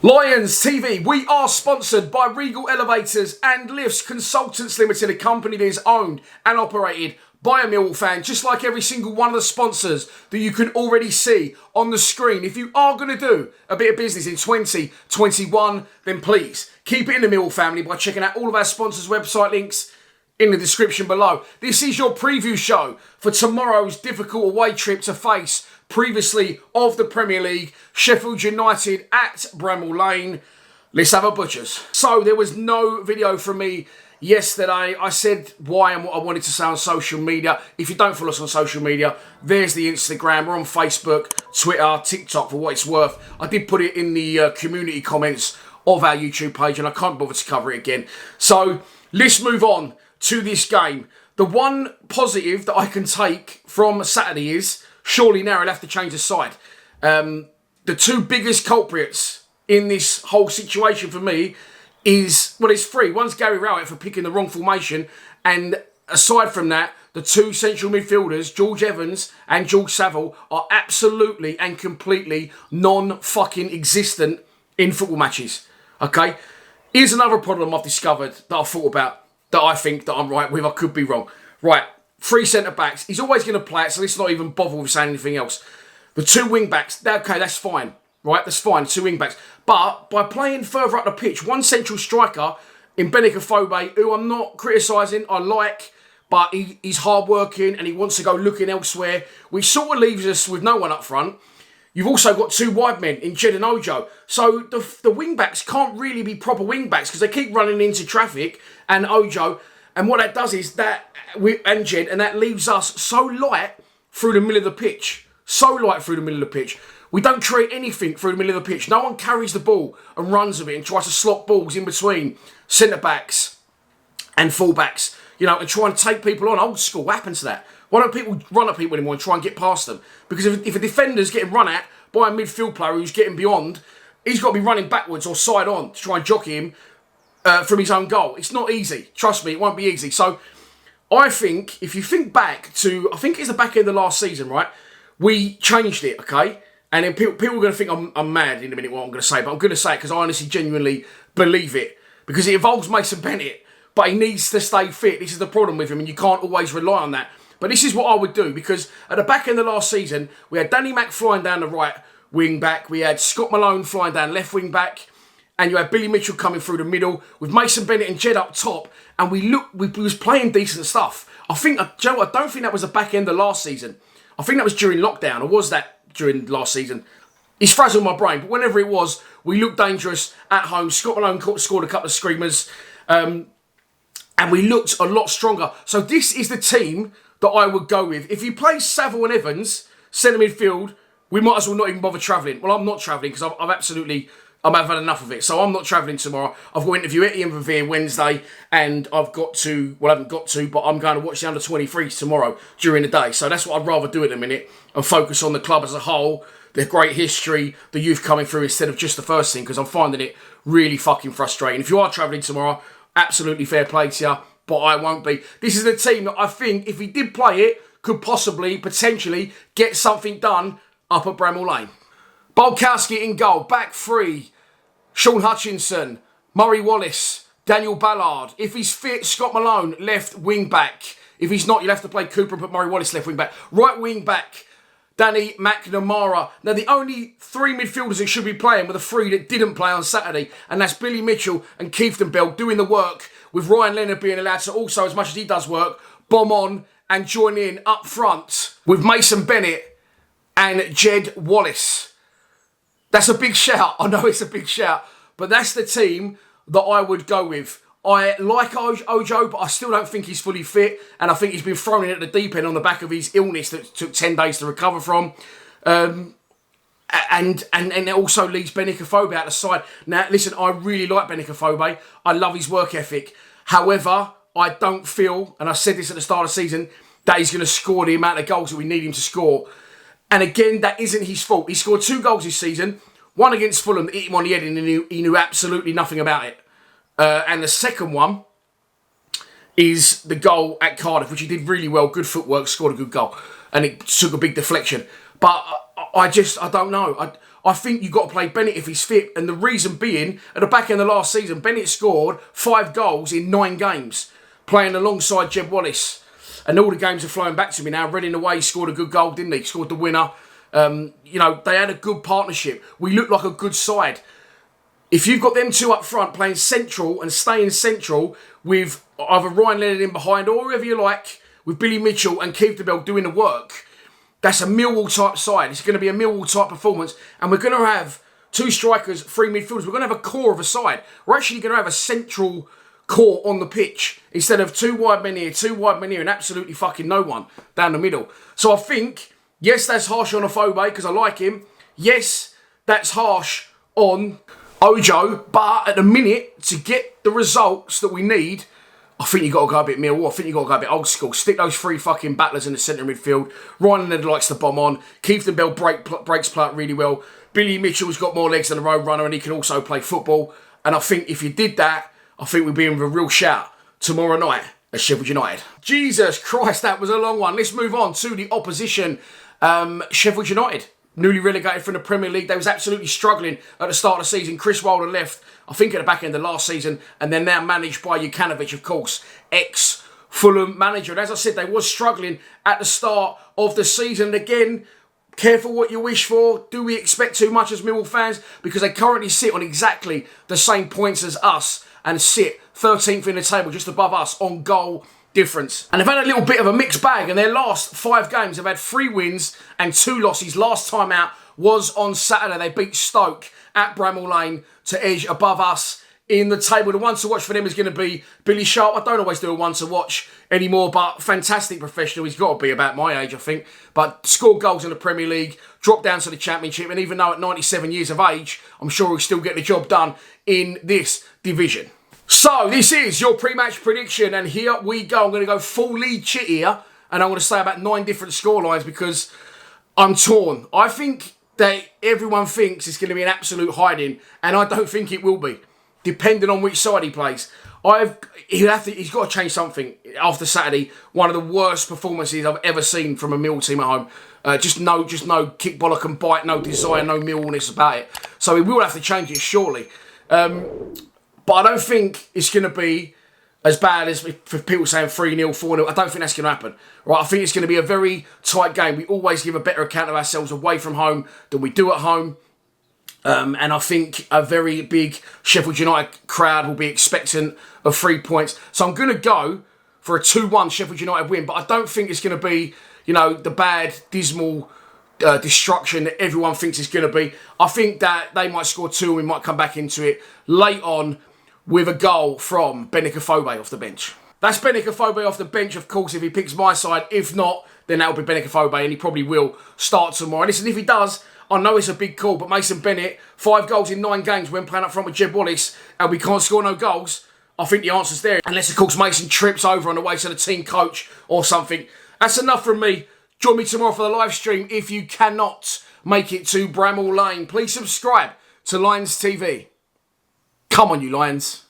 Lions TV, we are sponsored by Regal Elevators and Lifts Consultants Limited, a company that is owned and operated by a Millwall fan, just like every single one of the sponsors that you can already see on the screen. If you are going to do a bit of business in 2021, then please keep it in the Millwall family by checking out all of our sponsors' website links in the description below. This is your preview show for tomorrow's difficult away trip to face previously of the Premier League, Sheffield United at Bramall Lane. Let's have a butchers. So there was no video from me yesterday. I said why and what I wanted to say on social media. If you don't follow us on social media, there's the Instagram. We're on Facebook, Twitter, TikTok for what it's worth. I did put it in the community comments of our YouTube page and I can't bother to cover it again. So let's move on to this game. The one positive that I can take from Saturday is surely now he'll have to change the side. The two biggest culprits in this whole situation for me is, well, it's three. One's Gary Rowett for picking the wrong formation, and aside from that, the two central midfielders, George Evans and George Saville, are absolutely and completely non-fucking existent in football matches. Okay? Here's another problem I've discovered that I've thought about, that I think that I'm right with. I could be wrong. Right, three centre-backs. He's always going to play it, so let's not even bother with saying anything else. The two wing-backs, okay, that's fine. Right, that's fine, two wing-backs. But by playing further up the pitch, one central striker in Benik, who I'm not criticising, I like, but he's hard-working and he wants to go looking elsewhere, which sort of leaves us with no one up front. You've also got two wide men in Jed and Ojo. So the wing-backs can't really be proper wing-backs because they keep running into traffic and Ojo. And what that does is that, and Jed, and that leaves us so light through the middle of the pitch. So light through the middle of the pitch. We don't create anything through the middle of the pitch. No one carries the ball and runs with it and tries to slot balls in between centre-backs and full-backs. You know, and try and take people on. Old school, what happens to that? Why don't people run at people anymore and try and get past them? Because if a defender's getting run at by a midfield player who's getting beyond, he's got to be running backwards or side on to try and jockey him from his own goal. It's not easy. Trust me, it won't be easy. So I think, if you think back to, I think it's the back end of last season, right? We changed it, okay? And then people are going to think I'm mad in a minute what I'm going to say, but I'm going to say it because I honestly, genuinely believe it. Because it involves Mason Bennett, but he needs to stay fit. This is the problem with him, and you can't always rely on that. But this is what I would do, because at the back end of last season, we had Danny Mack flying down the right wing back, we had Scott Malone flying down left wing back, and you had Billy Mitchell coming through the middle with Mason Bennett and Jed up top, and we was playing decent stuff. I don't think that was the back end of last season. I think that was during lockdown, or was that during last season? It's frazzled my brain, but whenever it was, we looked dangerous at home. Scott Malone scored a couple of screamers, and we looked a lot stronger. So this is the team that I would go with. If you play Saville and Evans, centre midfield, we might as well not even bother travelling. Well, I'm not travelling because I've had enough of it. So I'm not travelling tomorrow. I've got to interview Etienne Verveer Wednesday, and I haven't got to, but I'm going to watch the under-23s tomorrow during the day. So that's what I'd rather do at the minute, and focus on the club as a whole, the great history, the youth coming through, instead of just the first thing, because I'm finding it really fucking frustrating. If you are travelling tomorrow, absolutely fair play to you, but I won't be. This is the team that I think, if he did play it, could potentially get something done up at Bramall Lane. Bolkowski in goal, back three. Sean Hutchinson, Murray Wallace, Daniel Ballard. If he's fit, Scott Malone, left wing back. If he's not, you'll have to play Cooper and put Murray Wallace left wing back. Right wing back, Danny McNamara. Now, the only three midfielders that should be playing were the three that didn't play on Saturday, and that's Billy Mitchell and Keith Bell doing the work, with Ryan Leonard being allowed to also, as much as he does work, bomb on and join in up front with Mason Bennett and Jed Wallace. That's a big shout. I know it's a big shout, but that's the team that I would go with. I like Ojo, but I still don't think he's fully fit, and I think he's been thrown in at the deep end on the back of his illness that took 10 days to recover from. And it also leaves Benik out the side. Now, listen, I really like Benik. I love his work ethic. However, I don't feel, and I said this at the start of the season, that he's going to score the amount of goals that we need him to score. And again, that isn't his fault. He scored 2 goals this season, one against Fulham that hit him on the head and he knew absolutely nothing about it. And the second one is the goal at Cardiff, which he did really well, good footwork, scored a good goal. And it took a big deflection. But I don't know. I think you've got to play Bennett if he's fit. And the reason being, at the back end of last season, Bennett scored 5 goals in 9 games, playing alongside Jeb Wallace. And all the games are flowing back to me now. Reading away, he scored a good goal, didn't he? He scored the winner. You know, they had a good partnership. We looked like a good side. If you've got them two up front playing central and staying central with either Ryan Leonard in behind or whoever you like, with Billy Mitchell and Keith DeBell doing the work, that's a Millwall type side. It's going to be a Millwall type performance. And we're going to have 2 strikers, 3 midfielders. We're going to have a core of a side. We're actually going to have a central core on the pitch instead of 2 wide men here, 2 wide men here, and absolutely fucking no one down the middle. So I think, yes, that's harsh on Afobe because I like him. Yes, that's harsh on Ojo, but at the minute, to get the results that we need, I think you've got to go a bit Millwall. I think you've got to go a bit old school. Stick those 3 fucking battlers in the centre midfield. Ryan Leonard likes to bomb on. Keith DeBell breaks play up really well. Billy Mitchell's got more legs than a road runner and he can also play football. And I think if you did that, I think we'd be in for a real shout tomorrow night at Sheffield United. Jesus Christ, that was a long one. Let's move on to the opposition. Sheffield United, newly relegated from the Premier League. They was absolutely struggling at the start of the season. Chris Wilder left, I think, at the back end of last season, and they're now managed by Jukanovic, of course, ex-Fulham manager. And as I said, they was struggling at the start of the season. And again, careful what you wish for. Do we expect too much as Millwall fans? Because they currently sit on exactly the same points as us and sit 13th in the table, just above us on goal difference. And they've had a little bit of a mixed bag. In their last 5 games, they've had 3 wins and 2 losses. Last time out was on Saturday. They beat Stoke at Bramall Lane to edge above us in the table. The one to watch for them is going to be Billy Sharp. I don't always do a one to watch anymore, but fantastic professional. He's got to be about my age, I think. But scored goals in the Premier League, dropped down to the Championship, and even though at 97 years of age, I'm sure he'll still get the job done in this division. So, this is your pre-match prediction, and here we go. I'm going to go full lead chit here, and I'm going to say about 9 different scorelines because I'm torn. I think that everyone thinks it's going to be an absolute hiding, and I don't think it will be, depending on which side he plays. He's got to change something after Saturday. One of the worst performances I've ever seen from a Mill team at home. Just no kick, bollock and bite, no desire, no Millwallness about it. So he will have to change it, surely. But I don't think it's going to be as bad as for people saying 3-0, 4-0. I don't think that's going to happen. Right? I think it's going to be a very tight game. We always give a better account of ourselves away from home than we do at home. And I think a very big Sheffield United crowd will be expectant of 3 points. So I'm going to go for a 2-1 Sheffield United win. But I don't think it's going to be, you know, the bad, dismal destruction that everyone thinks it's going to be. I think that they might score 2 and we might come back into it late on with a goal from Benik off the bench. That's Benik off the bench, of course, if he picks my side. If not, then that'll be Benik and he probably will start tomorrow. Listen, if he does, I know it's a big call, but Mason Bennett, 5 goals in 9 games when playing up front with Jeb Wallace, and we can't score no goals, I think the answer's there. Unless, of course, Mason trips over on the way to the team coach or something. That's enough from me. Join me tomorrow for the live stream if you cannot make it to Bramall Lane. Please subscribe to Lions TV. Come on, you Lions.